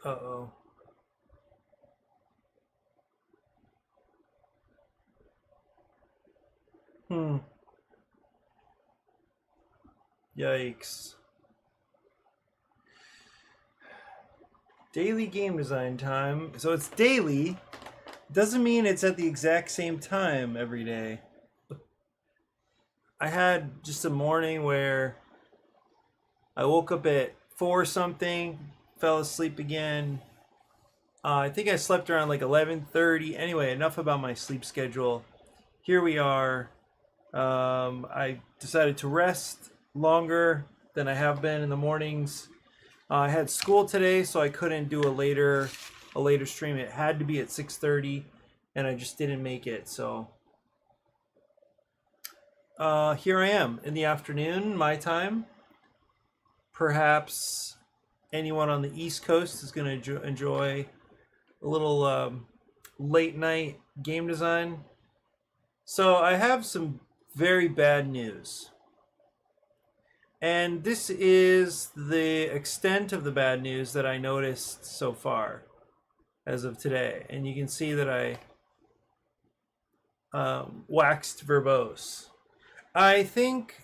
Uh-oh. Hmm. Yikes. Daily game design time. So it's daily. Doesn't mean it's at the exact same time every day. I had just a morning where I woke up at 4 something, fell asleep again. I think I slept around like 11:30. Anyway, enough about my sleep schedule. Here we are. I decided to rest longer than I have been in the mornings. I had school today, so I couldn't do a later stream. It had to be at 6:30, and I just didn't make it. So here I am in the afternoon, my time. Perhaps anyone on the East Coast is going to enjoy a little late night game design. So I have some very bad news. And this is the extent of the bad news that I noticed so far as of today. And you can see that I waxed verbose. I think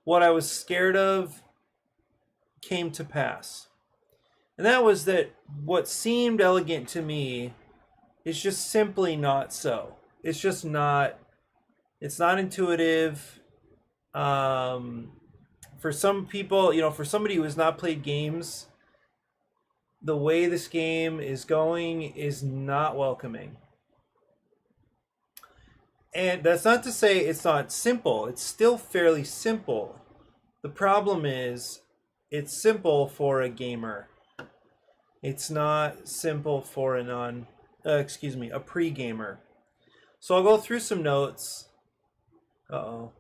what I was scared of came to pass. And that was that what seemed elegant to me is just simply not so. It's just not, it's not intuitive. For some people, for somebody who has not played games, the way this game is going is not welcoming. And that's not to say it's not simple. It's still fairly simple. The problem is it's simple for a gamer. It's not simple for a pre-gamer. So I'll go through some notes. Uh-oh.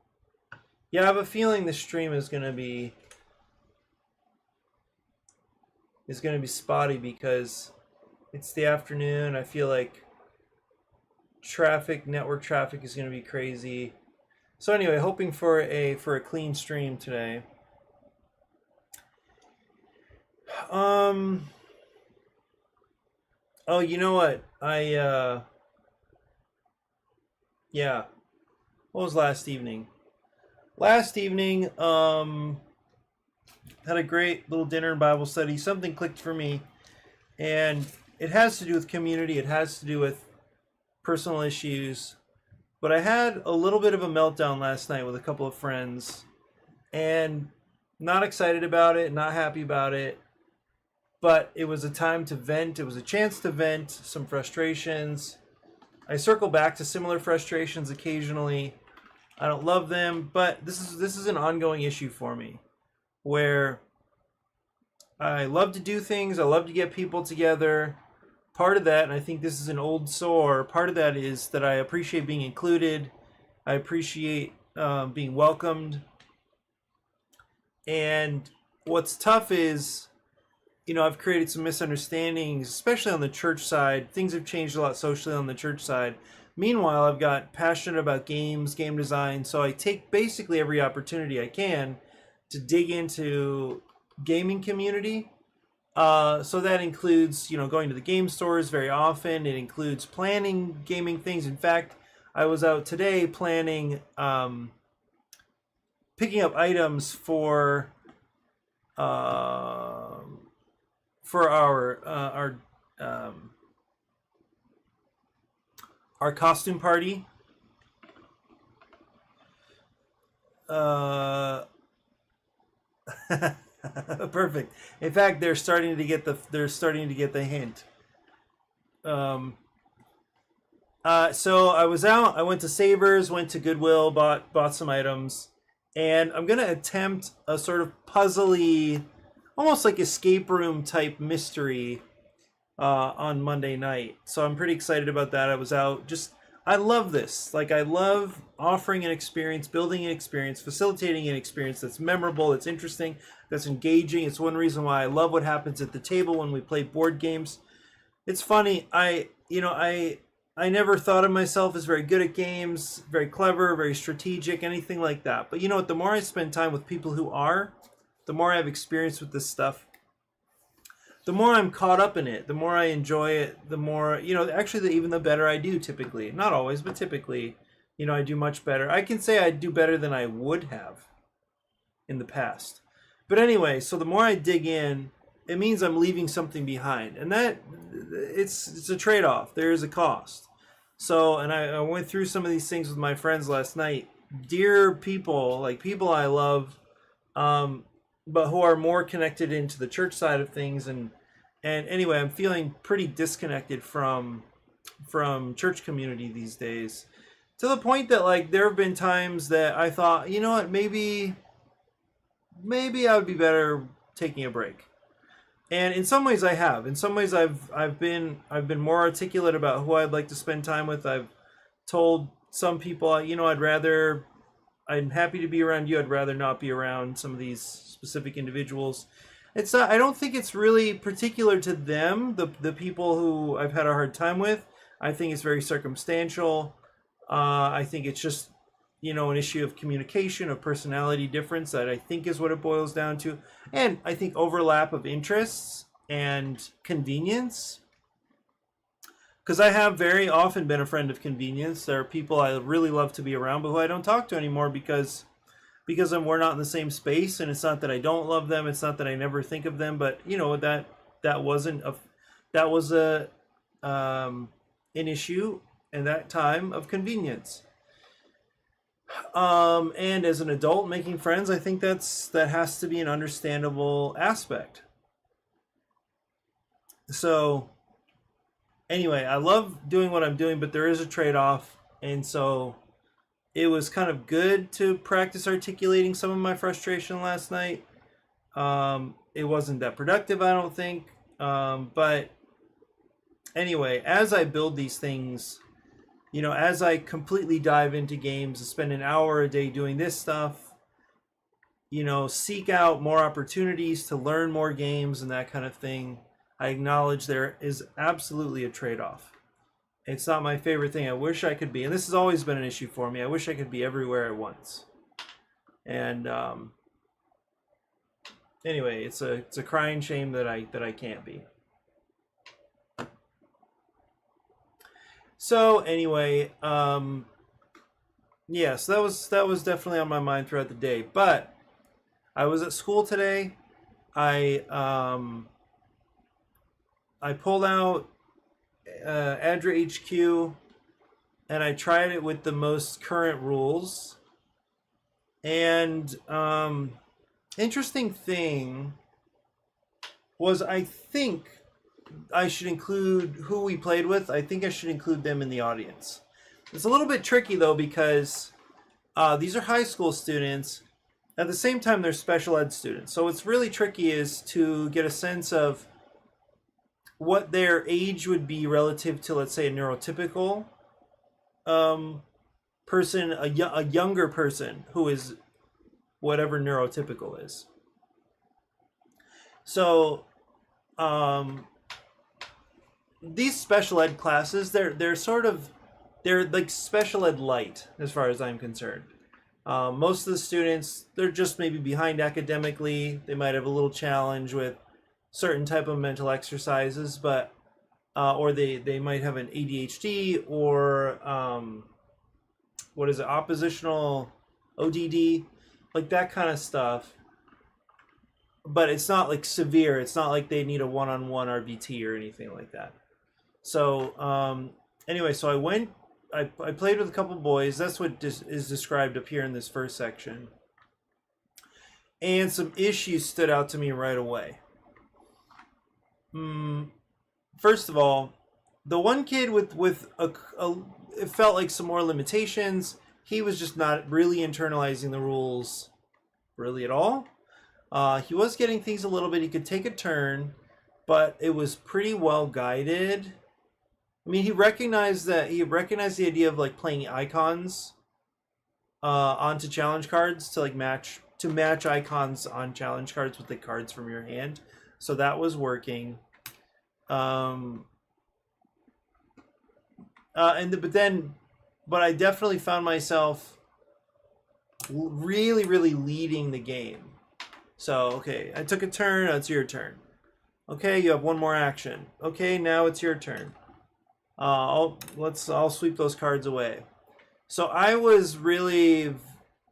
Yeah, I have a feeling the stream is gonna be spotty because it's the afternoon. I feel like network traffic is gonna be crazy. So anyway, hoping for a clean stream today. Oh, you know what? Yeah. What was last evening? Last evening, had a great little dinner and Bible study. Something clicked for me, and it has to do with community. It has to do with personal issues. But I had a little bit of a meltdown last night with a couple of friends, and not excited about it, not happy about it. But it was a time to vent. It was a chance to vent some frustrations. I circle back to similar frustrations occasionally. I don't love them, but this is an ongoing issue for me, where I love to do things. I love to get people together. Part of that, and I think this is an old sore, part of that is that I appreciate being included. I appreciate being welcomed. And what's tough is, I've created some misunderstandings, especially on the church side. Things have changed a lot socially on the church side. Meanwhile, I've got passionate about games, game design, so I take basically every opportunity I can to dig into gaming community. So that includes, going to the game stores very often. It includes planning gaming things. In fact, I was out today planning, picking up items for our costume party. Perfect. In fact, they're starting to get the hint. So I was out. I went to Savers, went to Goodwill, bought some items, and I'm gonna attempt a sort of puzzly, almost like escape room type mystery on Monday night. So I'm pretty excited about that. I was out. I love this. Like, I love offering an experience, building an experience, facilitating an experience that's memorable, that's interesting, that's engaging. It's one reason why I love what happens at the table when we play board games. It's funny. I never thought of myself as very good at games, very clever, very strategic, anything like that. But you know what? The more I spend time with people who are, the more I have experience with this stuff, the more I'm caught up in it, the more I enjoy it, the more, actually, even the better I do typically. Not always, but typically, I do much better. I can say I do better than I would have in the past. But anyway, so the more I dig in, it means I'm leaving something behind. And that, it's a trade-off. There is a cost. So, and I went through some of these things with my friends last night. Dear people, like people I love, but who are more connected into the church side of things. And anyway, I'm feeling pretty disconnected from church community these days. To the point that, like, there have been times that I thought, you know what, maybe I would be better taking a break. And in some ways I have. In some ways I've been more articulate about who I'd like to spend time with. I've told some people, I'm happy to be around you. I'd rather not be around some of these specific individuals. It's not, I don't think it's really particular to them, the people who I've had a hard time with. I think it's very circumstantial. I think it's just, an issue of communication, of personality difference, that I think is what it boils down to. And I think overlap of interests and convenience. Because I have very often been a friend of convenience. There are people I really love to be around, but who I don't talk to anymore because we're not in the same space. And it's not that I don't love them. It's not that I never think of them. But that was an issue in that time of convenience. And as an adult making friends, I think that has to be an understandable aspect. So anyway, I love doing what I'm doing, but there is a trade-off. And so it was kind of good to practice articulating some of my frustration last night. It wasn't that productive, I don't think. But anyway, as I build these things, as I completely dive into games and spend an hour a day doing this stuff, seek out more opportunities to learn more games and that kind of thing, I acknowledge there is absolutely a trade-off. It's not my favorite thing. I wish I could be, and this has always been an issue for me, I wish I could be everywhere at once. And anyway, it's a crying shame that I can't be. So anyway, yes, that was definitely on my mind throughout the day. But I was at school today. I pulled out ADRA HQ and I tried it with the most current rules. And interesting thing was, I think I should include who we played with. I think I should include them in the audience. It's a little bit tricky though, because these are high school students. At the same time, they're special ed students. So what's really tricky is to get a sense of what their age would be relative to, let's say, a neurotypical person, a younger person who is whatever neurotypical is. So these special ed classes, they're like special ed light as far as I'm concerned. Most of the students, they're just maybe behind academically. They might have a little challenge with certain type of mental exercises, but or they might have an ADHD or oppositional ODD, like that kind of stuff. But it's not like severe. It's not like they need a one-on-one RBT or anything like that. So anyway, so I played with a couple boys. That's what is described up here in this first section. And some issues stood out to me right away. First of all, the one kid with it felt like some more limitations. He was just not really internalizing the rules really at all. He was getting things a little bit. He could take a turn, but it was pretty well guided. I mean, he recognized the idea of like playing icons onto challenge cards to like match icons on challenge cards with the cards from your hand. So that was working. But I definitely found myself really, really leading the game. So, okay, I took a turn, now it's your turn. Okay, you have one more action. Okay, now it's your turn. I'll sweep those cards away. So I was really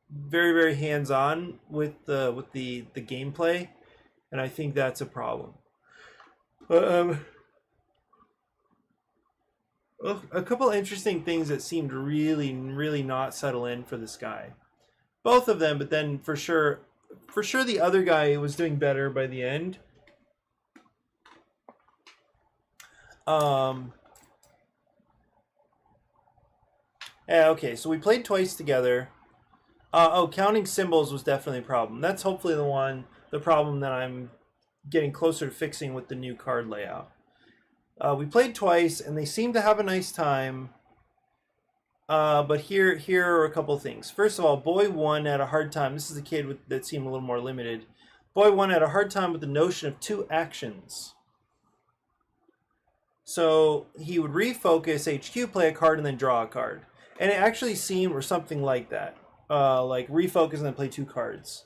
very, very hands-on with the gameplay, and I think that's a problem. A couple interesting things that seemed really, really not settle in for this guy. Both of them, but then for sure the other guy was doing better by the end. Yeah, okay, so we played twice together. Counting symbols was definitely a problem. That's hopefully the problem that I'm getting closer to fixing with the new card layout. We played twice, and they seemed to have a nice time. But here are a couple things. First of all, Boy 1 had a hard time. This is a kid that seemed a little more limited. Boy 1 had a hard time with the notion of 2 actions. So he would refocus HQ, play a card, and then draw a card. And it actually seemed or something like that. Like refocus and then play 2 cards.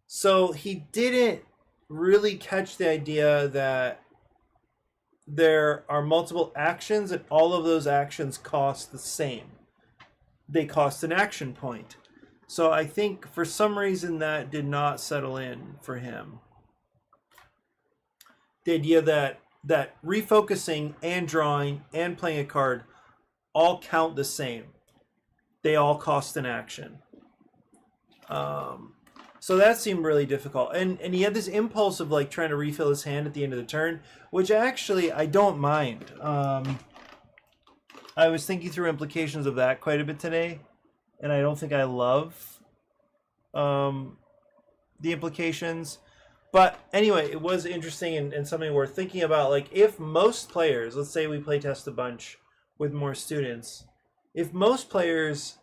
So he didn't really catch the idea that there are multiple actions and all of those actions cost the same. They cost an action point. So I think for some reason that did not settle in for him. The idea that refocusing and drawing and playing a card all count the same. They all cost an action. So that seemed really difficult. And he had this impulse of like trying to refill his hand at the end of the turn, which actually I don't mind. I was thinking through implications of that quite a bit today, and I don't think I love the implications. But anyway, it was interesting and something worth thinking about. Like if most players, let's say we play test a bunch with more students, if most players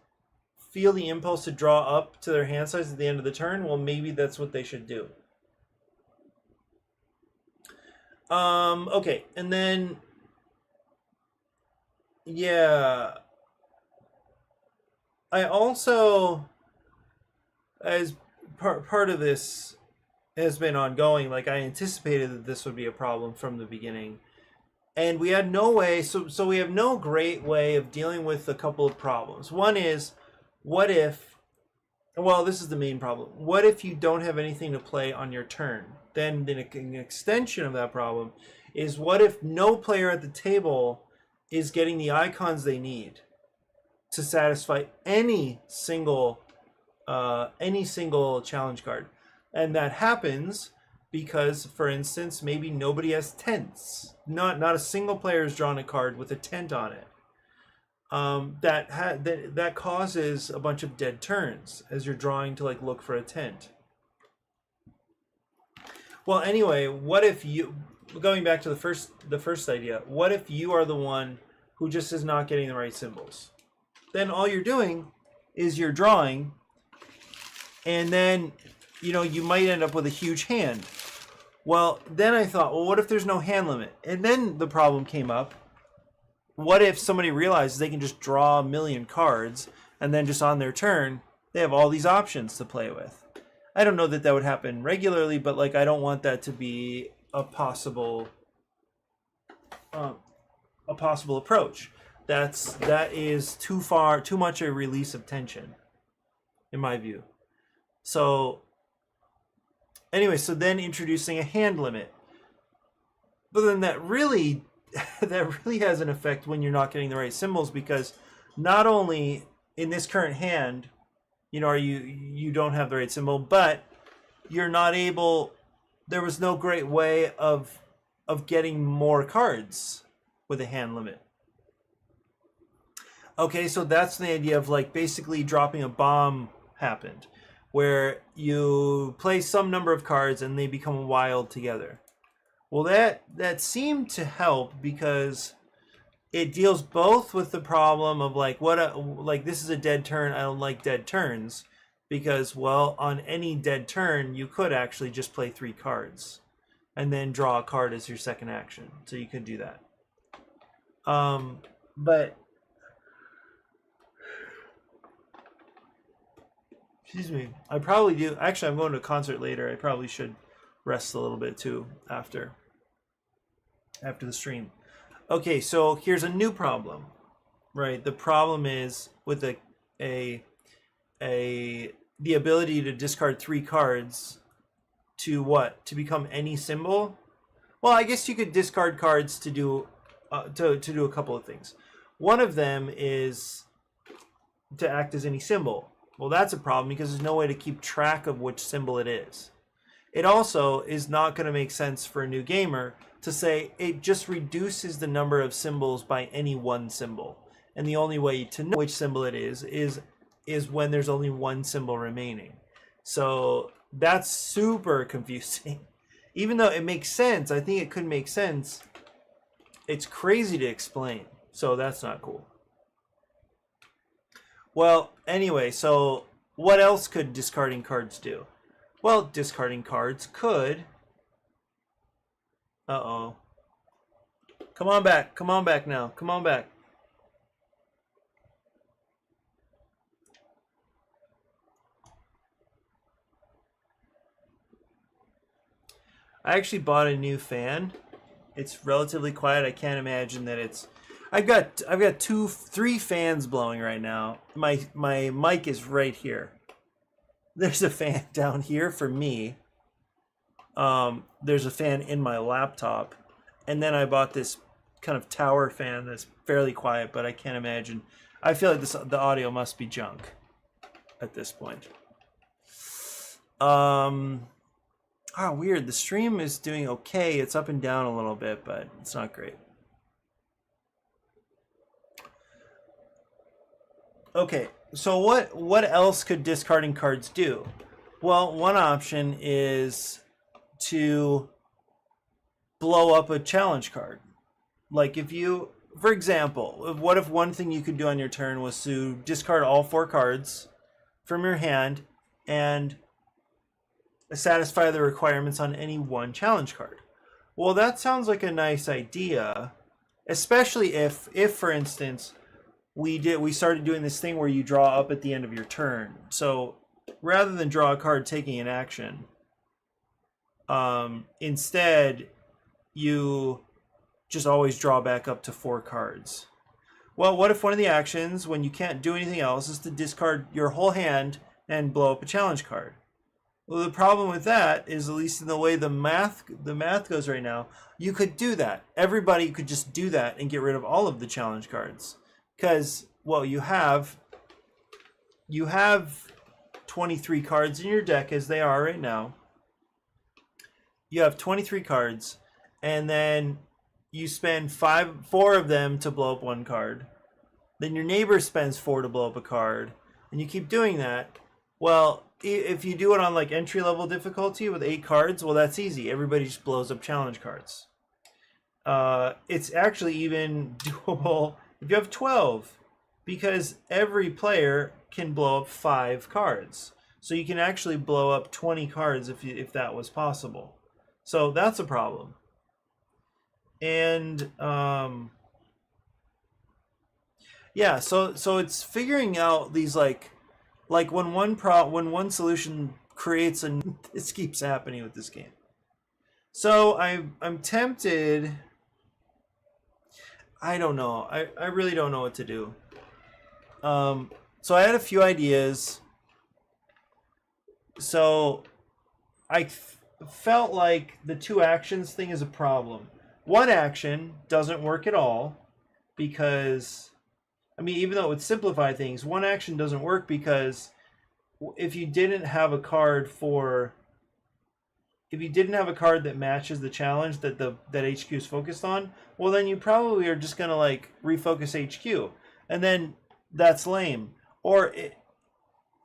feel the impulse to draw up to their hand size at the end of the turn, well, maybe that's what they should do. Okay, and then, yeah, I also, as part of this has been ongoing, like I anticipated that this would be a problem from the beginning. And we had no way, so we have no great way of dealing with a couple of problems. One is, what if, well, this is the main problem. What if you don't have anything to play on your turn? Then an extension of that problem is, what if no player at the table is getting the icons they need to satisfy any single challenge card? And that happens because, for instance, maybe nobody has tents. Not a single player has drawn a card with a tent on it. That causes a bunch of dead turns as you're drawing to like look for a tent. Well, anyway, what if you, going back to the first idea, what if you are the one who just is not getting the right symbols? Then all you're doing is you're drawing, and then you might end up with a huge hand. Well, then I thought, well, what if there's no hand limit? And then the problem came up. What if somebody realizes they can just draw a million cards, and then just on their turn, they have all these options to play with? I don't know that would happen regularly, but like I don't want that to be a possible approach. That is too much a release of tension, in my view. So anyway, so then introducing a hand limit. But then that really has an effect when you're not getting the right symbols, because not only in this current hand, you don't have the right symbol, but you're not able, there was no great way of getting more cards with a hand limit. Okay, so that's the idea of like basically dropping a bomb happened, where you play some number of cards and they become wild together. Well, that seemed to help because it deals both with the problem of like this is a dead turn. I don't like dead turns, because well, on any dead turn you could actually just play 3 cards and then draw a card as your second action. So you could do that. But Excuse me. I probably do. Actually, I'm going to a concert later. I probably should rest a little bit too after the stream. Okay, so here's a new problem, right? The problem is with the ability to discard 3 cards to what? To become any symbol? Well, I guess you could discard cards to do to do a couple of things. One of them is to act as any symbol. Well, that's a problem because there's no way to keep track of which symbol it is. It also is not going to make sense for a new gamer to say it just reduces the number of symbols by any one symbol. And the only way to know which symbol it is when there's only one symbol remaining. So that's super confusing. Even though it makes sense, I think it could make sense. It's crazy to explain. So that's not cool. Well, anyway, so what else could discarding cards do? Well, discarding cards could... Uh-oh. Come on back. Come on back now. Come on back. I actually bought a new fan. It's relatively quiet. I can't imagine that it's... I've got 3 fans blowing right now. My mic is right here. There's a fan down here for me. There's a fan in my laptop, and then I bought this kind of tower fan that's fairly quiet, but I can't imagine. I feel like the audio must be junk at this point. Weird. The stream is doing okay. It's up and down a little bit, but it's not great. Okay, so what else could discarding cards do? Well, one option is to blow up a challenge card. Like if you, for example, what if one thing you could do on your turn was to discard all 4 cards from your hand and satisfy the requirements on any one challenge card? Well, that sounds like a nice idea, especially if for instance, we started doing this thing where you draw up at the end of your turn. So rather than draw a card taking an action, instead you just always draw back up to 4 cards. Well, what if one of the actions, when you can't do anything else, is to discard your whole hand and blow up a challenge card? Well, the problem with that is, at least in the way the math goes right now, you could do that. Everybody could just do that and get rid of all of the challenge cards. Because, well, you have 23 cards in your deck as they are right now. You have 23 cards, and then you spend 4 of them to blow up 1 card. Then your neighbor spends 4 to blow up a card, and you keep doing that. Well, if you do it on like entry-level difficulty with 8 cards, well, that's easy. Everybody just blows up challenge cards. It's actually even doable if you have 12, because every player can blow up 5 cards. So you can actually blow up 20 cards if that was possible. So that's a problem. And yeah, so it's figuring out these like when one solution creates this keeps happening with this game. So I'm tempted. I don't know. I really don't know what to do. So I had a few ideas. So I felt like the 2 actions thing is a problem. One action doesn't work at all because, I mean, even though it would simplify things, one action doesn't work because if you didn't have a card that matches the challenge that HQ is focused on, well, then you probably are just gonna like refocus HQ, and then that's lame. Or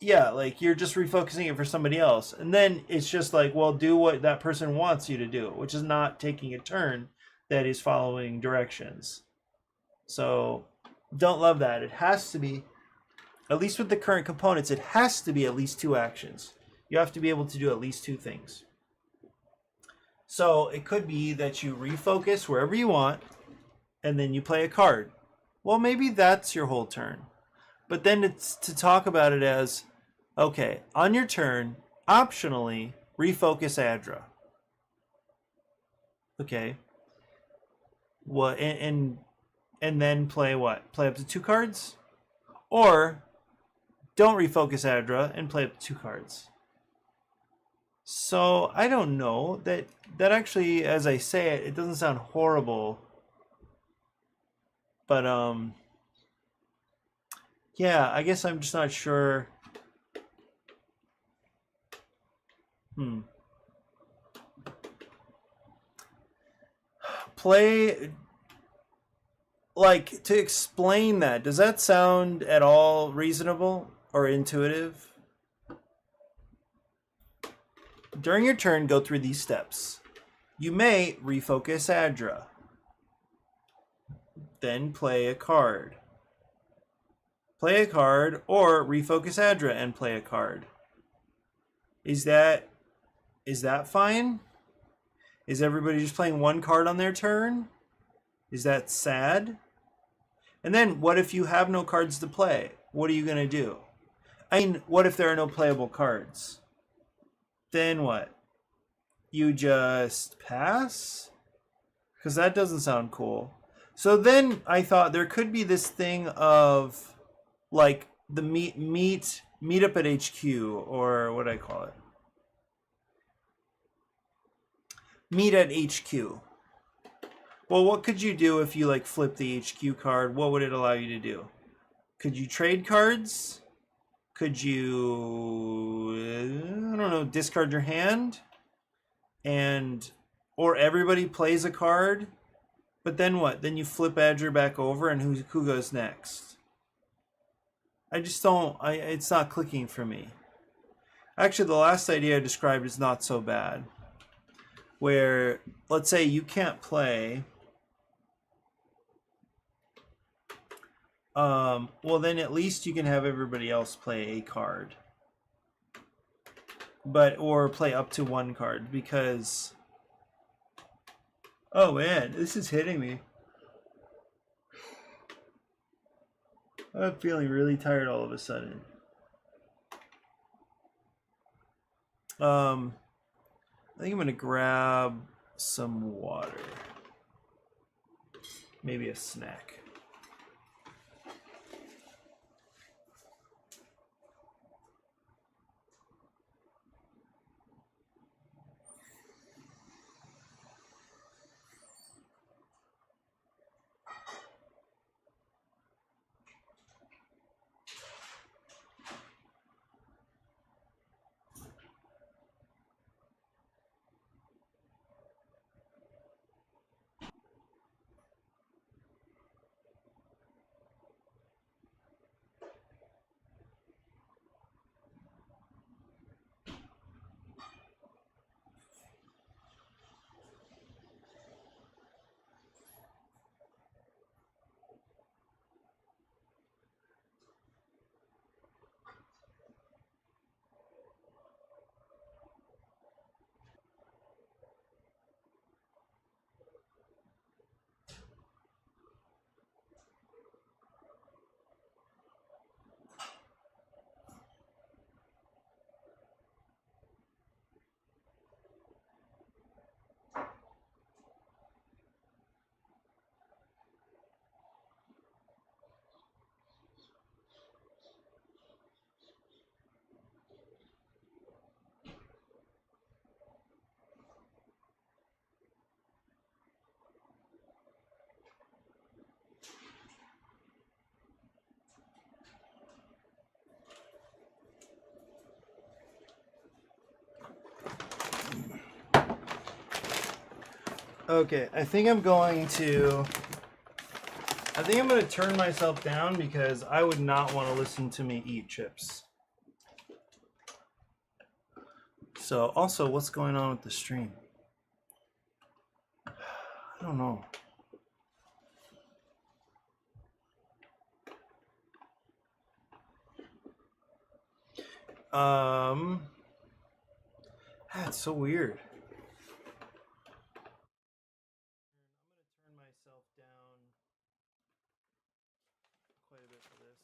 like you're just refocusing it for somebody else, and then it's just like, well, do what that person wants you to do, which is not taking a turn that is following directions. So don't love that. It has to be, at least with the current components, it has to be at least 2 actions. You have to be able to do at least 2 things. So it could be that you refocus wherever you want, and then you play a card. Well, maybe that's your whole turn. But then it's to talk about it as, Okay, on your turn, optionally, refocus ADRA. Okay. What and then play what? Play up to 2 cards? Or don't refocus ADRA and play up to 2 cards. So I don't know. That actually, as I say it, it doesn't sound horrible. But yeah, I guess I'm just not sure. Play, like, to explain that, does that sound at all reasonable or intuitive? During your turn, go through these steps. You may refocus ADRA, then play a card. Play a card, or refocus ADRA and play a card. Is that fine? Is everybody just playing one card on their turn? Is that sad? And then what if you have no cards to play? What are you going to do? I mean, what if there are no playable cards? Then what? You just pass? Because that doesn't sound cool. So then I thought there could be this thing of like the meet up at HQ, or what do I call it? Meet at HQ. Well, what could you do if you like flip the HQ card? What would it allow you to do? Could you trade cards? Could you, I don't know, discard your hand? Or everybody plays a card, but then what? Then you flip ADRA back over, and who goes next? I just don't, it's not clicking for me. Actually, the last idea I described is not so bad. Where, let's say you can't play, well then at least you can have everybody else play a card. Or play up to 1 card, because, oh man, this is hitting me. I'm feeling really tired all of a sudden. I think I'm gonna grab some water. Maybe a snack. Okay, I think I'm going to turn myself down, because I would not want to listen to me eat chips. So, also, what's going on with the stream? I don't know. That's so weird. I'm gonna turn myself down quite a bit for this.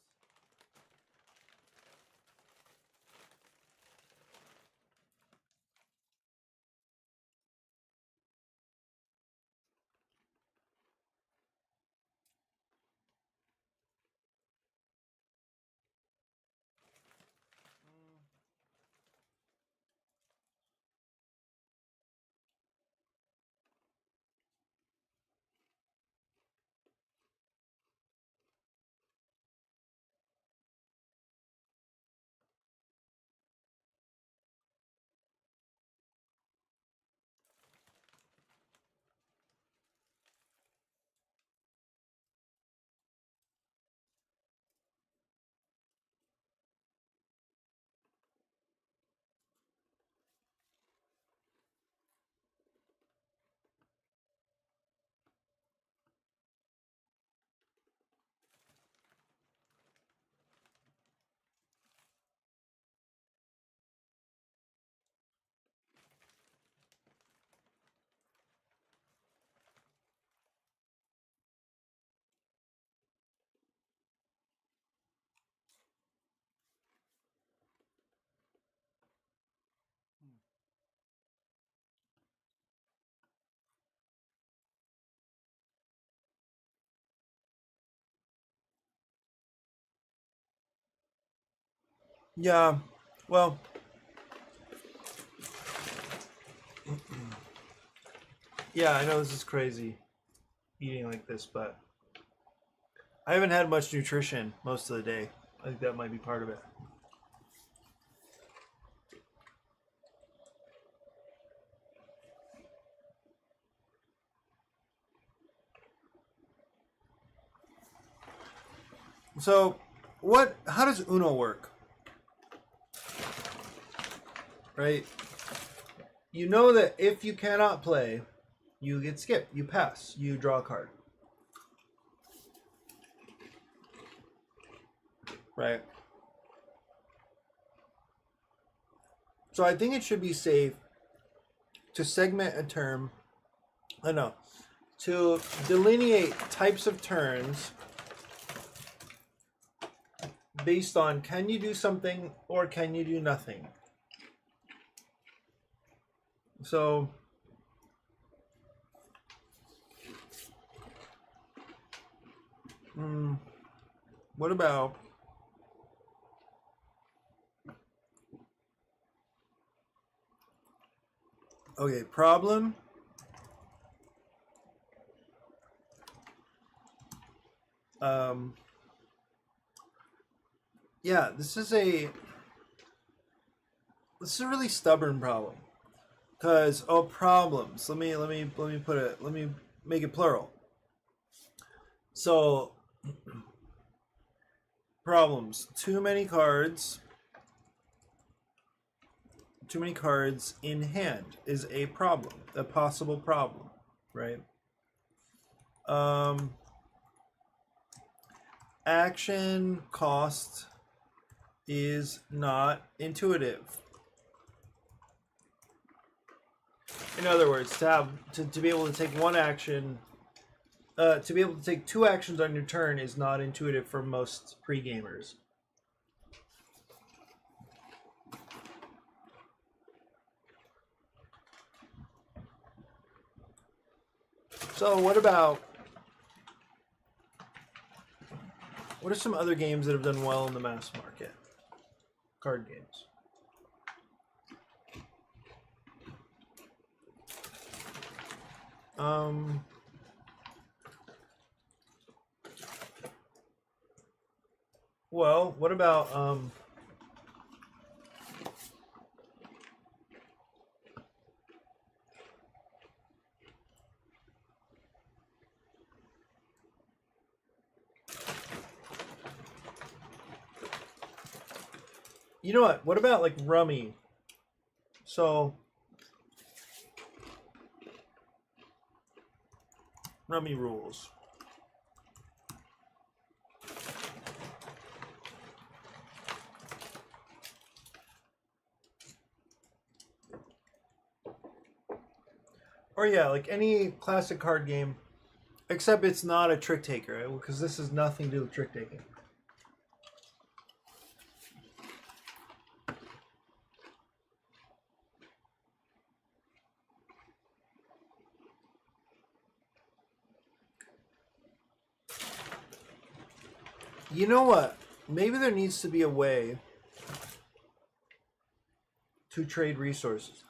Yeah, well, yeah, I know this is crazy eating like this, but I haven't had much nutrition most of the day. I think that might be part of it. So, how does Uno work? Right? You know that if you cannot play, you get skipped, you pass, you draw a card. Right? So I think it should be safe to segment a term, I know, to delineate types of turns based on can you do something or can you do nothing. So what about problem. Yeah, this is a really stubborn problem because problems. Let me make it plural. So problems. Too many cards in hand is a problem, a possible problem, right? Action cost is not intuitive. In other words, to be able to take one action, to be able to take two actions on your turn is not intuitive for most pre-gamers. So what are some other games that have done well in the mass market? Card games. Well, what about you know what? What about like Rummy? So Rummy rules. Or yeah, like any classic card game, except it's not a trick taker, right? Because this has nothing to do with trick taking. You know what? Maybe there needs to be a way to trade resources.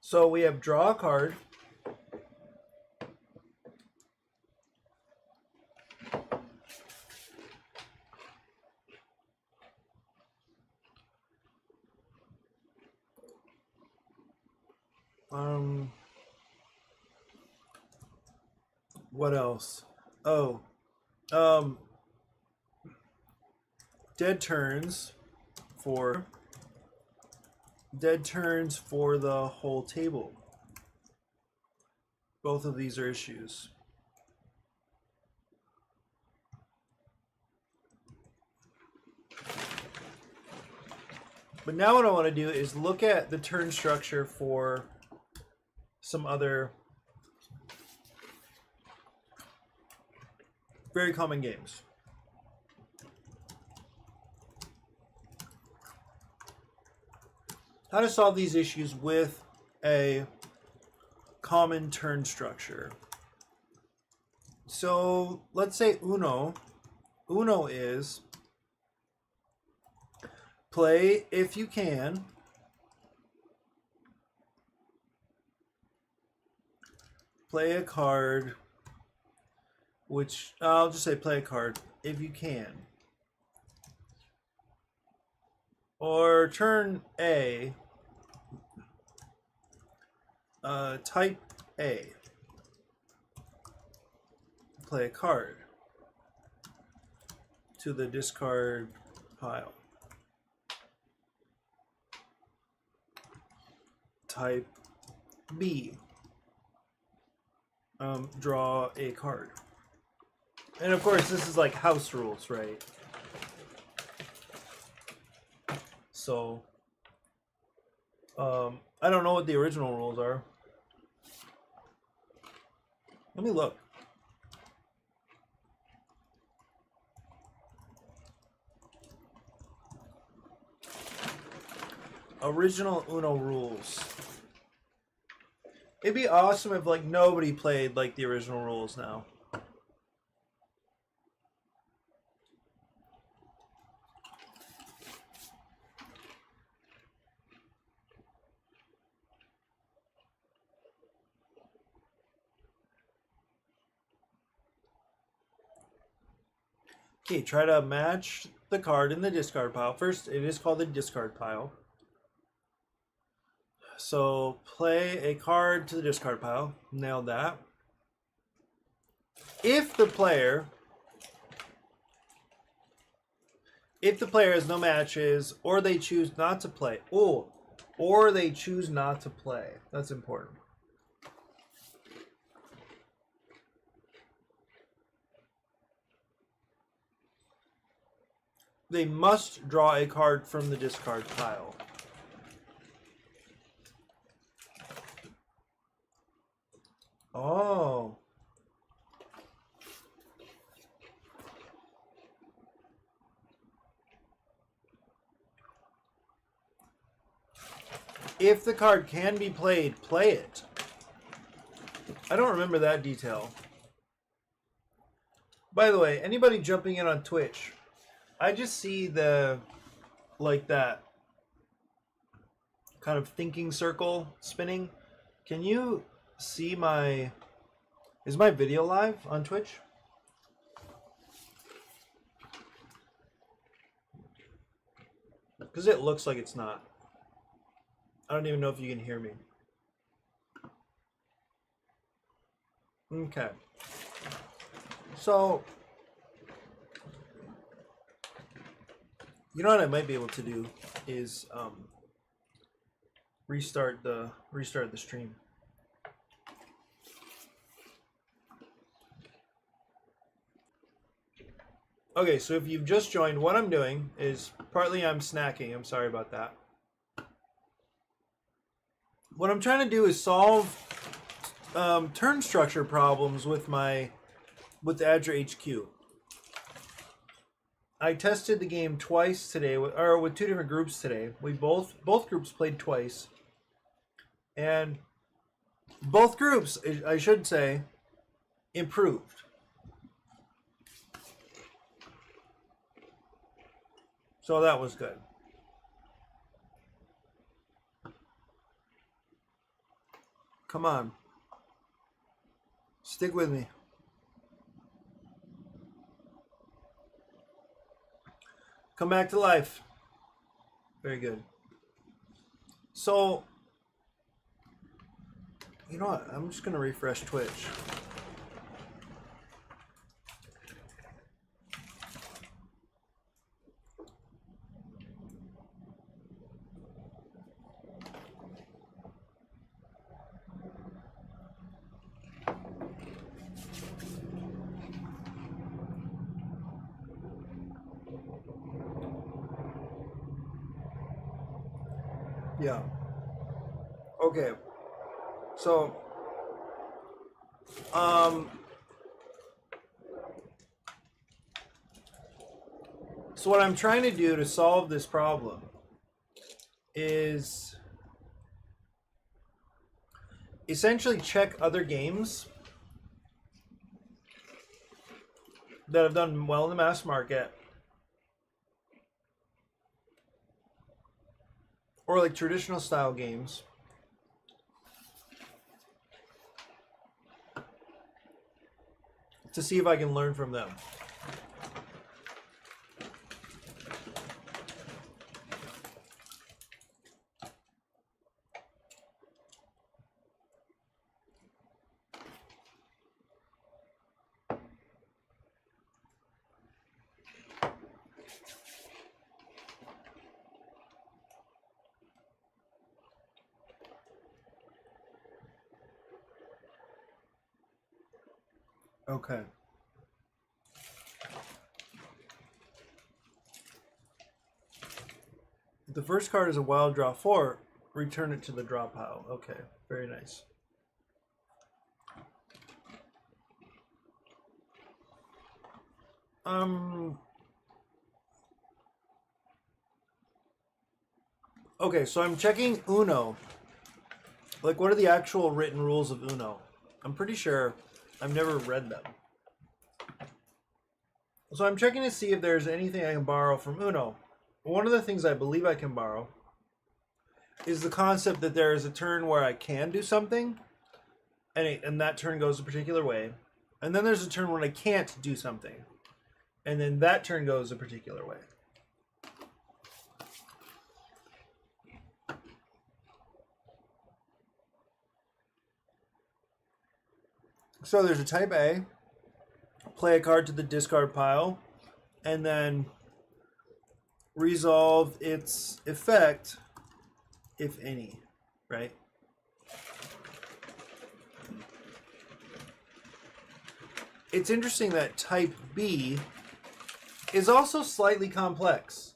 So we have draw a card. What else? Oh, dead turns for the whole table. Both of these are issues. But now what I want to do is look at the turn structure for some other very common games. How to solve these issues with a common turn structure. So let's say Uno. Uno is play if you can. Play a card, which I'll just say play a card if you can. Or turn A, type A, play a card to the discard pile. Type B, draw a card. And of course, this is like house rules, right? So, I don't know what the original rules are. Let me look. Original Uno rules. It'd be awesome if like nobody played like the original rules now. Okay, try to match the card in the discard pile. First, it is called the discard pile. So play a card to the discard pile. Nailed that. If the player has no matches, or they choose not to play. Or they choose not to play. That's important. They must draw a card from the discard pile. Oh. If the card can be played, play it. I don't remember that detail. By the way, anybody jumping in on Twitch, I just see the, like that kind of thinking circle spinning. Can you see my, is my video live on Twitch? Because it looks like it's not. I don't even know if you can hear me. Okay. So, you know what I might be able to do is restart the stream. Okay, so if you've just joined, what I'm doing is partly I'm snacking. I'm sorry about that. What I'm trying to do is solve turn structure problems with the ADRA HQ. I tested the game twice today, with two different groups today. We both groups played twice, and both groups, I should say, improved. So that was good. Come on. Stick with me. Come back to life. Very good. So, you know what? I'm just going to refresh Twitch. Yeah. Okay. So, um, so what I'm trying to do to solve this problem is essentially check other games that have done well in the mass market, or like traditional style games, to see if I can learn from them. Okay. If the first card is a wild draw 4, return it to the draw pile. Okay, very nice. Okay, so I'm checking Uno. Like, what are the actual written rules of Uno? I'm pretty sure I've never read them. So I'm checking to see if there's anything I can borrow from Uno. One of the things I believe I can borrow is the concept that there is a turn where I can do something, and that turn goes a particular way. And then there's a turn when I can't do something, and then that turn goes a particular way. So there's a type A, play a card to the discard pile, and then resolve its effect, if any, right? It's interesting that type B is also slightly complex.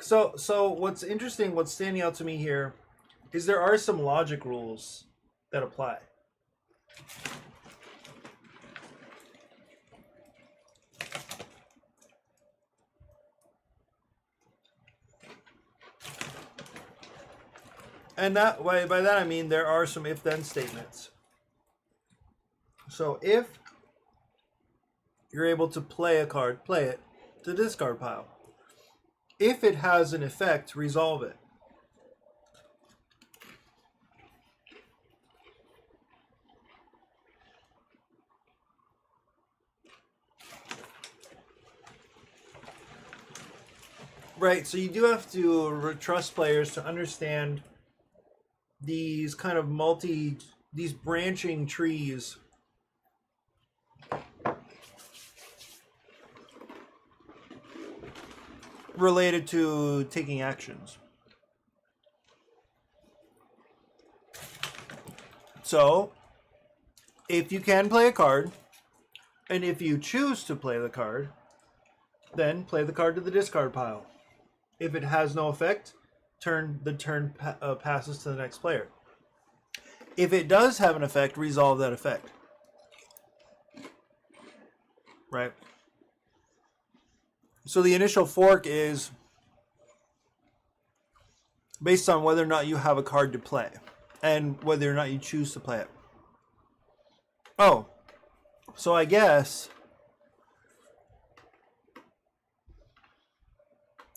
So what's interesting, what's standing out to me here, is there are some logic rules that apply. And that by that I mean there are some if-then statements. So if you're able to play a card, play it to the discard pile. If it has an effect, resolve it. Right, so you do have to trust players to understand these kind of these branching trees related to taking actions. So, if you can play a card, and if you choose to play the card, then play the card to the discard pile. If it has no effect, the turn passes to the next player. If it does have an effect, resolve that effect. Right? So the initial fork is based on whether or not you have a card to play and whether or not you choose to play it. Oh, so I guess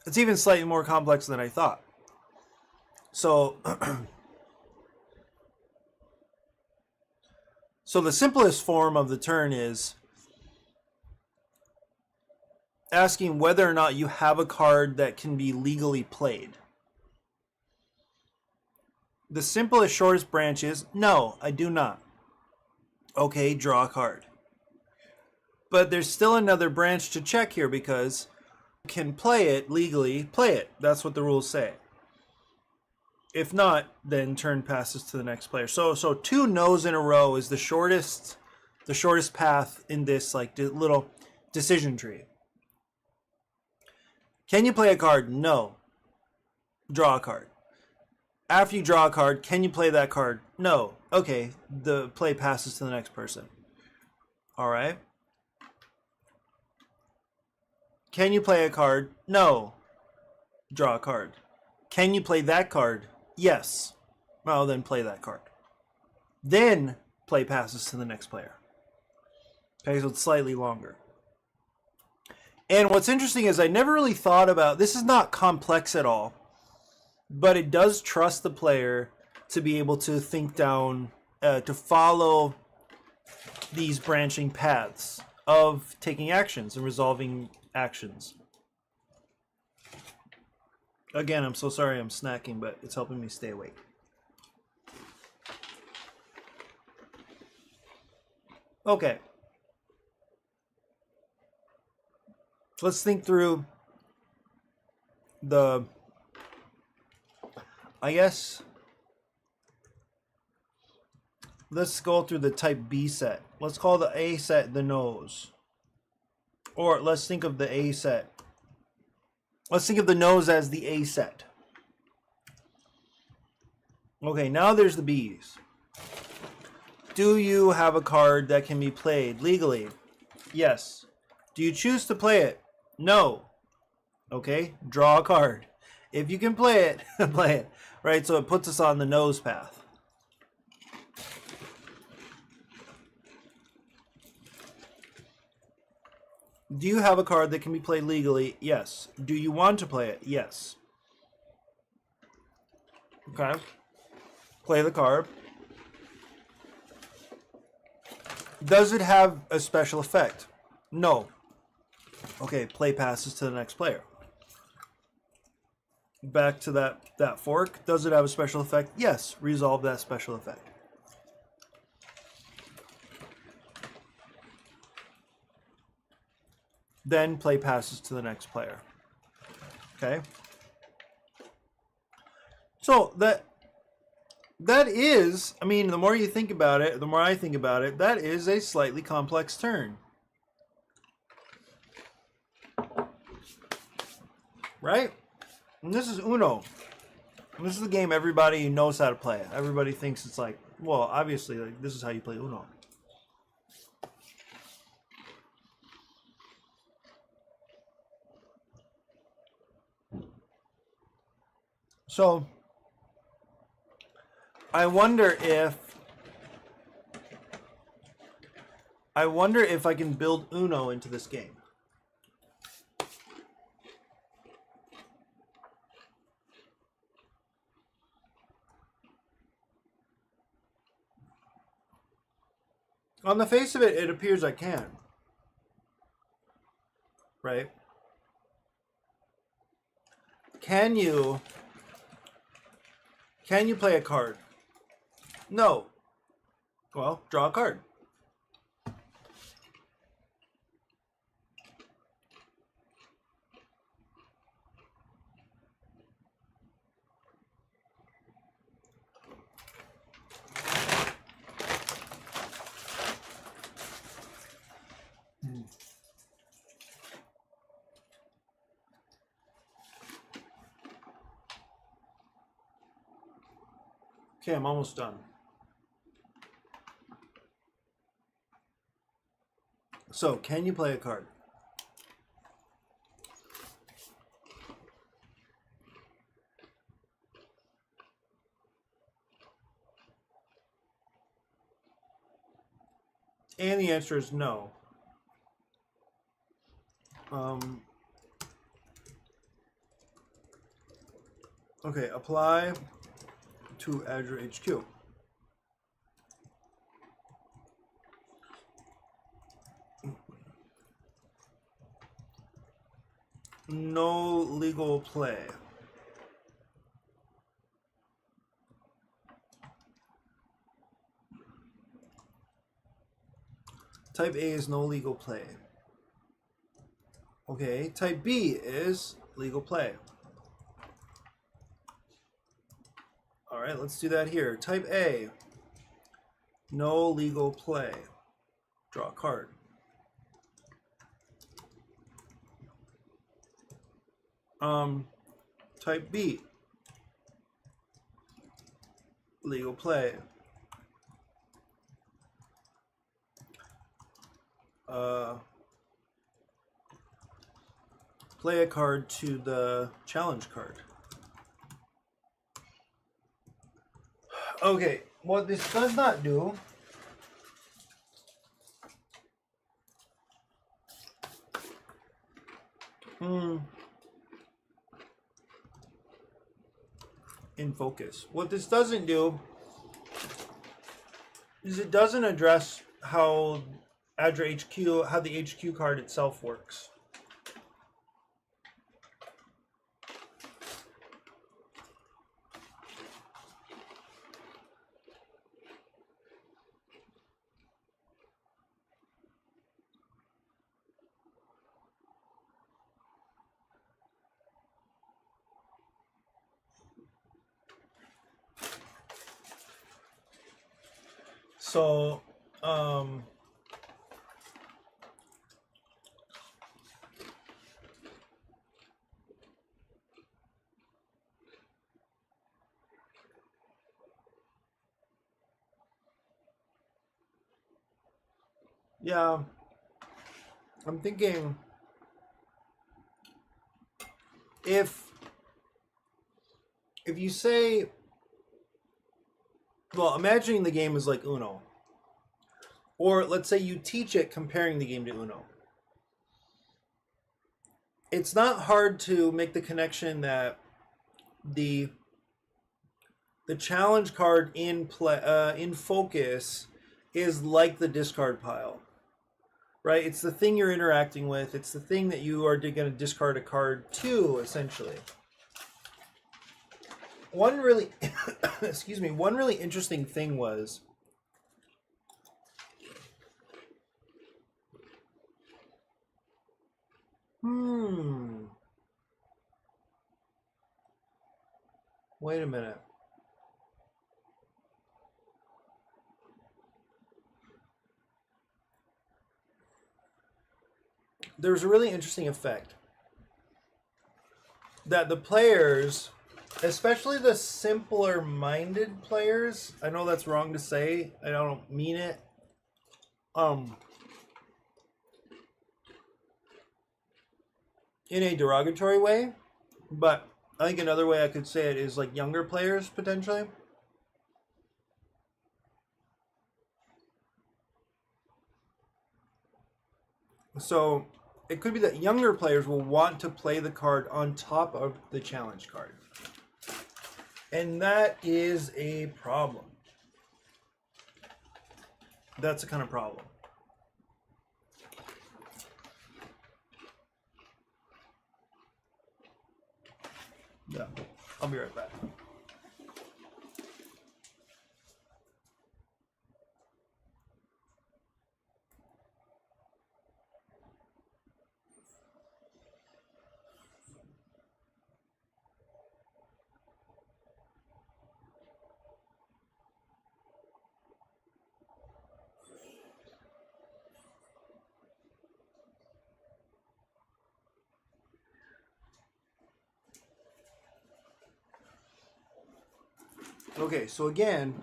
it's even slightly more complex than I thought. So, so the simplest form of the turn is asking whether or not you have a card that can be legally played. The simplest, shortest branch is, no, I do not. Okay, draw a card. But there's still another branch to check here because you can play it legally, play it. That's what the rules say. If not, then turn passes to the next player. So 2 no's in a row is the shortest path in this like little decision tree. Can you play a card? No. Draw a card. After you draw a card, can you play that card? No. Okay, the play passes to the next person. All right. Can you play a card? No. Draw a card. Can you play that card? Yes. Well, then play that card. Then play passes to the next player. Okay, so it's slightly longer. And what's interesting is I never really thought about, this is not complex at all, but it does trust the player to be able to think down, to follow these branching paths of taking actions and resolving actions. Again, I'm so sorry I'm snacking, but it's helping me stay awake. Okay. Let's think through the, I guess, let's go through the type B set. Let's call the A set the nose. Or let's think of the A set. Let's think of the nose as the A set. Okay, now there's the B's. Do you have a card that can be played legally? Yes. Do you choose to play it? No. Okay, draw a card. If you can play it, play it. Right, so it puts us on the nose path. Do you have a card that can be played legally? Yes. Do you want to play it? Yes. Okay. Play the card. Does it have a special effect? No. Okay, play passes to the next player. Back to that fork. Does it have a special effect? Yes. Resolve that special effect. Then play passes to the next player. Okay. So that is, I mean, the more you think about it, the more I think about it, that is a slightly complex turn. Right? And this is Uno. And this is the game everybody knows how to play. Everybody thinks it's like, well, obviously, like, this is how you play Uno. So, I wonder if I can build Uno into this game. On the face of it, it appears I can. Right? Can you play a card? No. Well, draw a card. Okay, I'm almost done. So, can you play a card? And the answer is no. Okay, apply to ADRA HQ. No legal play. Type A is no legal play. Okay, type B is legal play. All right, let's do that here. Type A, no legal play. Draw a card. Type B, Legal play. Play a card to the challenge card. Okay, what this does not do in focus. What this doesn't do is it doesn't address how ADRA HQ, how the HQ card itself works. So, yeah, I'm thinking if you say, well, imagining the game is like Uno, or let's say you teach it comparing the game to Uno. It's not hard to make the connection that the challenge card in focus is like the discard pile, right? It's the thing you're interacting with. It's the thing that you are going to discard a card to, essentially. One really, excuse me, one really interesting thing was, wait a minute. There's a really interesting effect that the players, especially the simpler minded players, I know that's wrong to say, I don't mean it, in a derogatory way, but I think another way I could say it is like younger players potentially. So it could be that younger players will want to play the card on top of the challenge card. And that is a problem. That's a kind of problem. Yeah, I'll be right back. Okay, so again,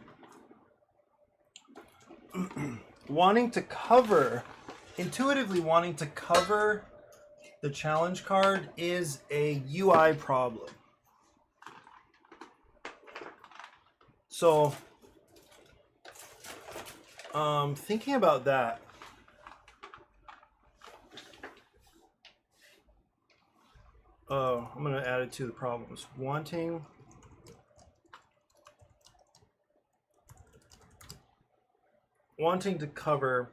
intuitively wanting to cover the challenge card is a UI problem. So, thinking about that, I'm going to add it to the problems. Wanting to cover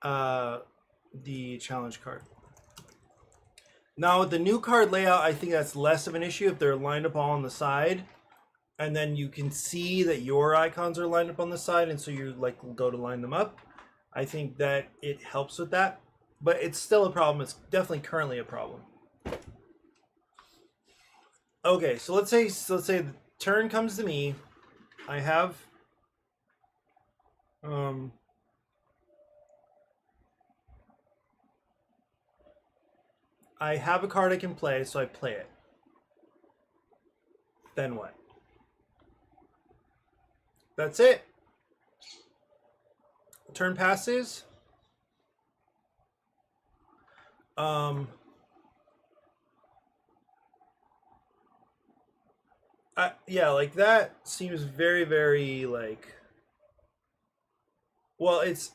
the challenge card. Now with the new card layout, I think that's less of an issue if they're lined up all on the side, and then you can see that your icons are lined up on the side, and so you like go to line them up. I think that it helps with that, but it's still a problem. It's definitely currently a problem. Okay, so let's say the turn comes to me. I have a card I can play, so I play it. Then what? That's it. Turn passes. Yeah, like that seems very, very like. Well, it's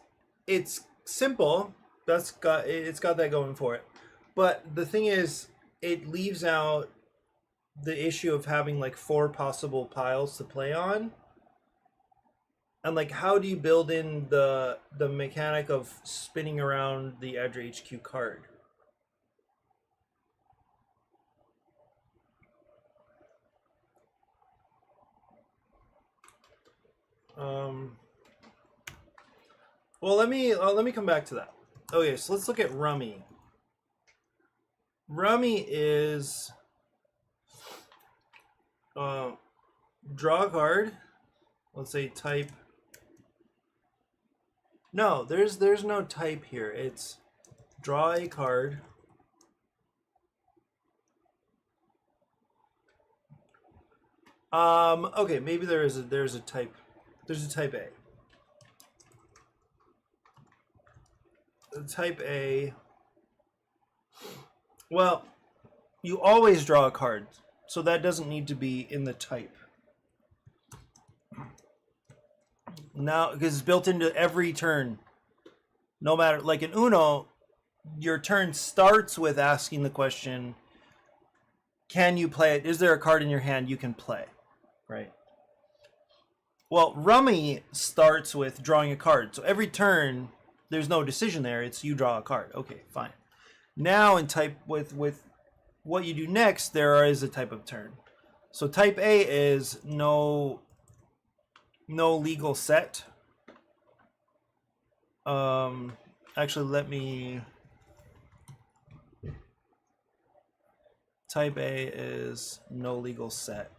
simple. It's got that going for it. But the thing is, it leaves out the issue of having like 4 possible piles to play on. And like, how do you build in the mechanic of spinning around the ADRA HQ card? Well, let me come back to that. Okay, so let's look at Rummy. Rummy is draw a card. Let's say type. No, there's no type here. It's draw a card. Okay, maybe there's a type. There's a type A. Type A. Well, you always draw a card, so that doesn't need to be in the type. Now, because it's built into every turn. No matter, like in Uno, your turn starts with asking the question, can you play it? Is there a card in your hand you can play? Right. Well, Rummy starts with drawing a card. So every turn, there's no decision there. It's you draw a card. Okay, fine. Now in type with what you do next, there is a type of turn. So type A is no legal set. Actually, let me. Type A is no legal set.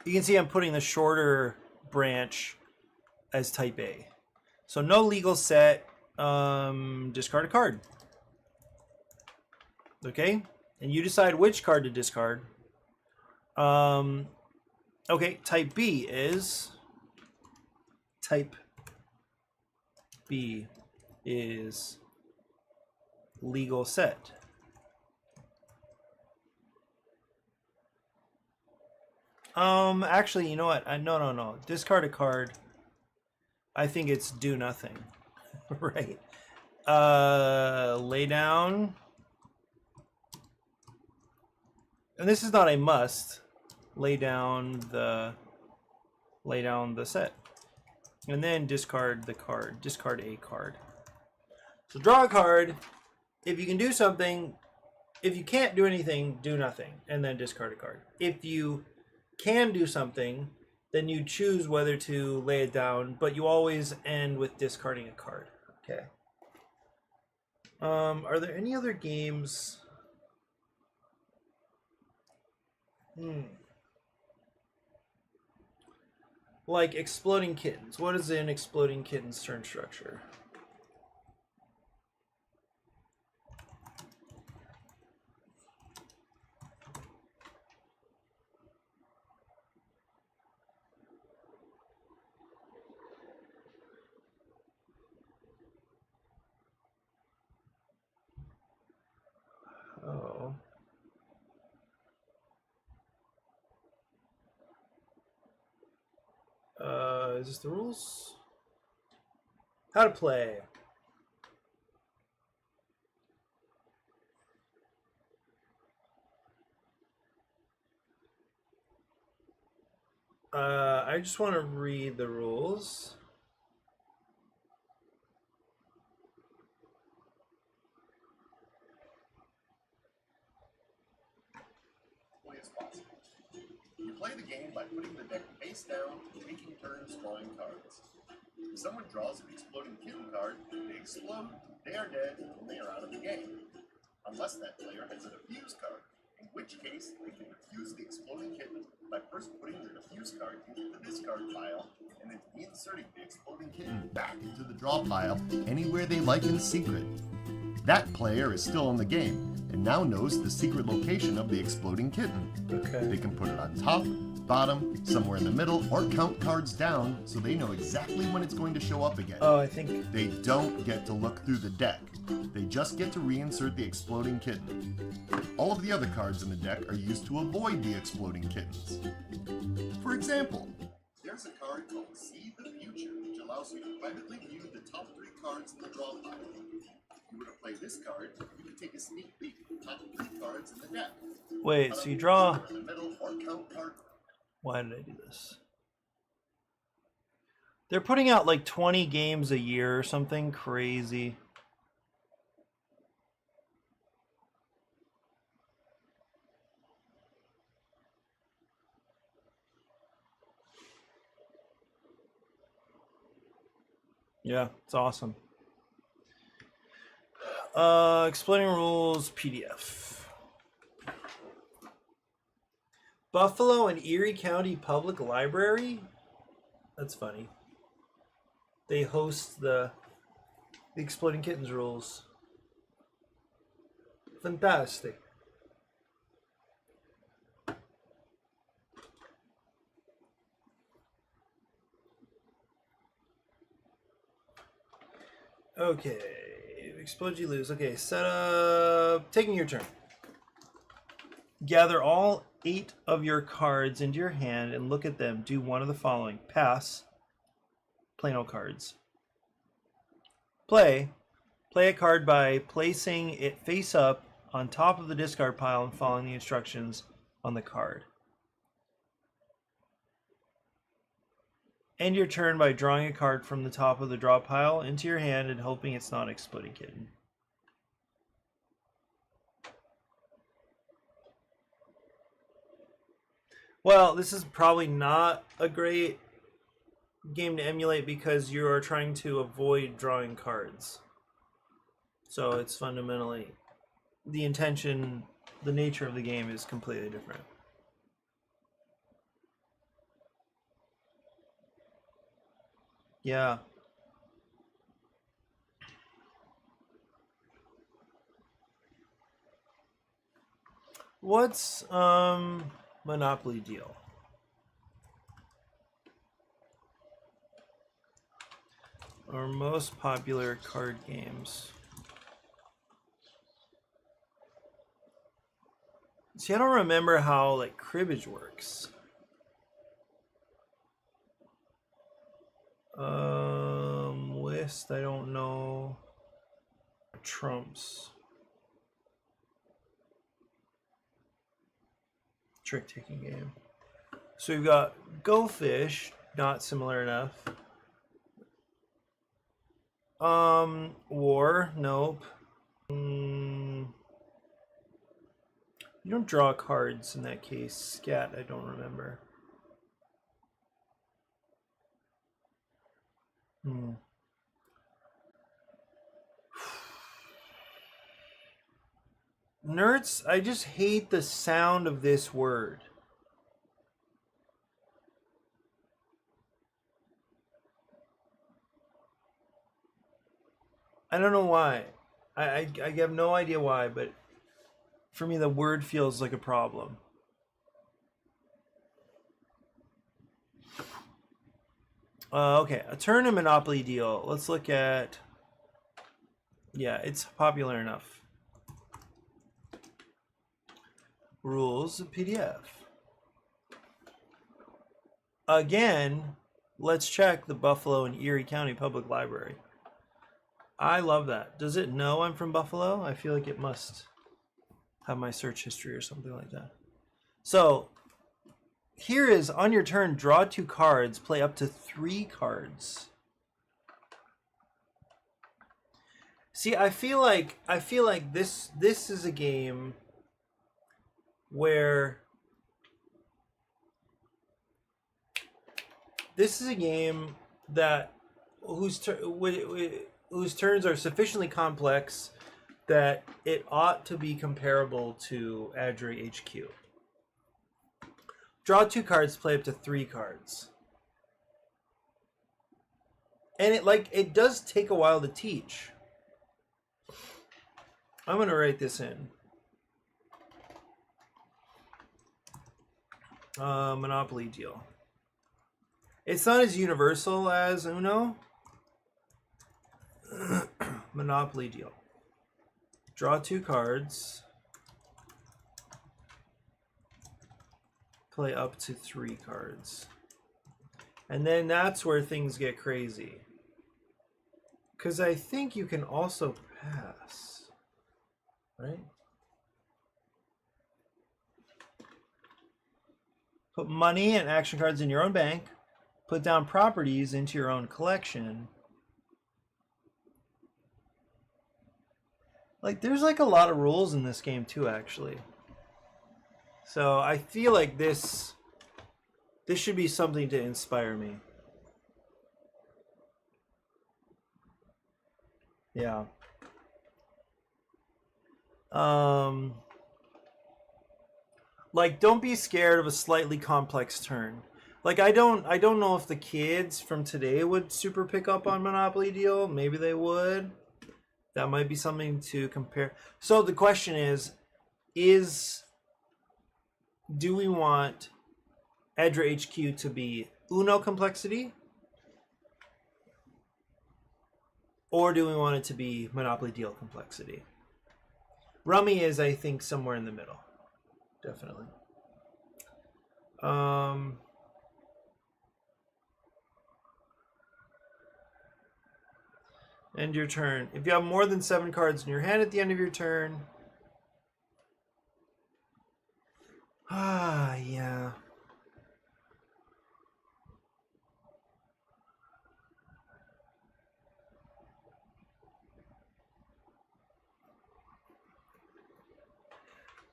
You can see I'm putting the shorter branch as type A. So no legal set, discard a card. Okay, and you decide which card to discard. Okay, type B is legal set. Actually, you know what? No. Discard a card. I think it's do nothing. Right. Lay down. And this is not a must. Lay down the set. And then discard the card. Discard a card. So draw a card. If you can do something, if you can't do anything, do nothing. And then discard a card. If you can do something, then you choose whether to lay it down, but you always end with discarding a card. Okay. Are there any other games? Like Exploding Kittens. What is in Exploding Kittens' turn structure? Oh. Is this the rules? How to play. I just want to read the rules. You play the game by putting the deck face down and taking turns drawing cards. If someone draws an exploding kitten card, they explode, they are dead, and they are out of the game. Unless that player has a diffuse card, in which case they can defuse the exploding kitten by first putting their diffuse card into the discard pile and then inserting the exploding kitten back into the draw pile anywhere they like in secret. That player is still in the game and now knows the secret location of the exploding kitten. Okay. They can put it on top, bottom, somewhere in the middle, or count cards down so they know exactly when it's going to show up again. Oh, I think... They don't get to look through the deck. They just get to reinsert the exploding kitten. All of the other cards in the deck are used to avoid the exploding kittens. For example, there's a card called See the Future, which allows you to privately view the top 3 cards in the draw pile. If you were to play this card, you can take a sneak peek at the top 3 cards in the deck. Wait, so you draw... In the middle or count card. Why did I do this? They're putting out like 20 games a year or something crazy. Yeah, it's awesome. Explaining rules PDF. Buffalo and Erie County Public Library? That's funny. They host the Exploding Kittens rules. Fantastic. Okay, explode you lose. Okay, set up. Taking your turn. Gather all 8 of your cards into your hand and look at them. Do one of the following: pass, play no cards. Play a card by placing it face up on top of the discard pile and following the instructions on the card. End your turn by drawing a card from the top of the draw pile into your hand and hoping it's not Exploding Kitten. Well, this is probably not a great game to emulate because you are trying to avoid drawing cards. So it's fundamentally, the intention, the nature of the game is completely different. Yeah. What's Monopoly Deal? Our most popular card games. See, I don't remember how like cribbage works. List, I don't know. Trumps. Trick taking game. So we've got Go Fish, not similar enough. War, nope. You don't draw cards in that case. Scat, I don't remember. Nerds, I just hate the sound of this word. I don't know why. I have no idea why, but for me the word feels like a problem. Okay, a turn and Monopoly Deal. Let's look at... Yeah, it's popular enough. Rules PDF. Again, let's check the Buffalo and Erie County Public Library. I love that. Does it know I'm from Buffalo? I feel like it must have my search history or something like that. So here is, on your turn, draw 2 cards, play up to 3 cards. See, I feel like this is a game where this is a game that whose turns are sufficiently complex that it ought to be comparable to ADRA HQ. Draw 2 cards, play up to 3 cards. And it does take a while to teach. I'm going to write this in. Monopoly deal. It's not as universal as Uno. Monopoly deal. Draw 2 cards. Play up to 3 cards. And then that's where things get crazy. Because I think you can also pass. Right? Put money and action cards in your own bank. Put down properties into your own collection. Like, there's like a lot of rules in this game too, actually. So I feel like this should be something to inspire me. Yeah. Like, don't be scared of a slightly complex turn. Like, I don't know if the kids from today would super pick up on Monopoly Deal. Maybe they would. That might be something to compare. So the question is do we want ADRA HQ to be Uno complexity? Or do we want it to be Monopoly Deal complexity? Rummy is, I think, somewhere in the middle. Definitely. End your turn. If you have more than 7 cards in your hand at the end of your turn. Yeah.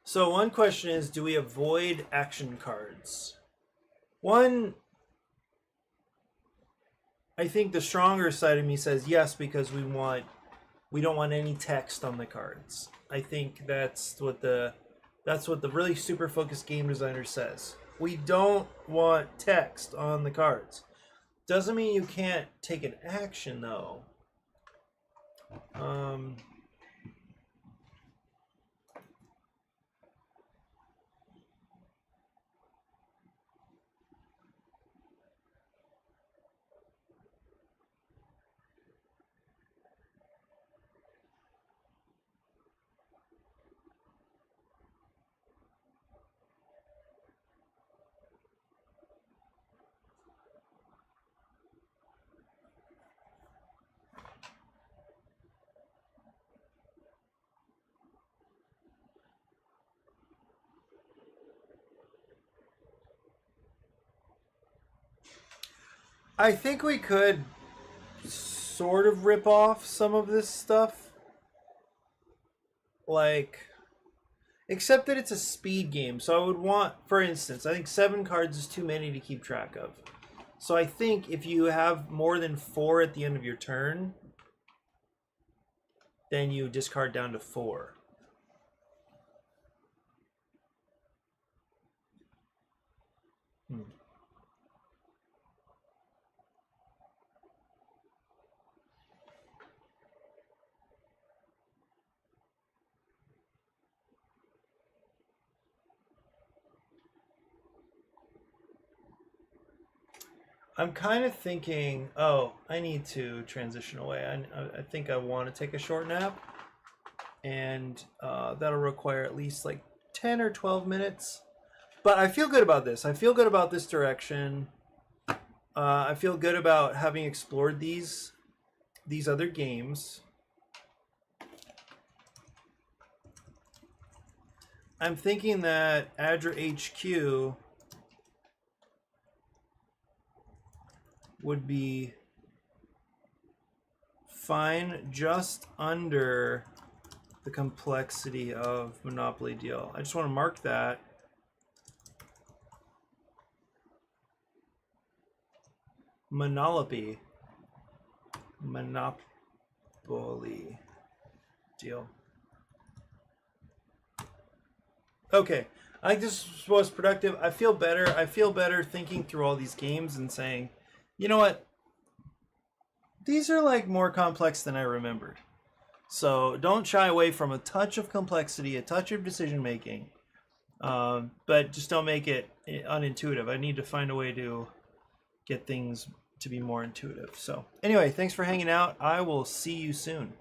So one question is, do we avoid action cards? One, I think the stronger side of me says yes, because we don't want any text on the cards. I think that's what the really super focused game designer says. We don't want text on the cards. Doesn't mean you can't take an action though. I think we could sort of rip off some of this stuff. Like, except that it's a speed game. So I would want, for instance, I think 7 cards is too many to keep track of. So I think if you have more than 4 at the end of your turn, then you discard down to 4. I'm kind of thinking, oh, I need to transition away. I think I want to take a short nap. And that'll require at least like 10 or 12 minutes. But I feel good about this. I feel good about this direction. I feel good about having explored these other games. I'm thinking that ADRA HQ would be fine just under the complexity of Monopoly Deal. I just want to mark that. Monopoly Deal. Okay, I think this was productive. I feel better. I feel better thinking through all these games and saying, you know what? These are like more complex than I remembered. So don't shy away from a touch of complexity, a touch of decision making, but just don't make it unintuitive. I need to find a way to get things to be more intuitive. So anyway, thanks for hanging out. I will see you soon.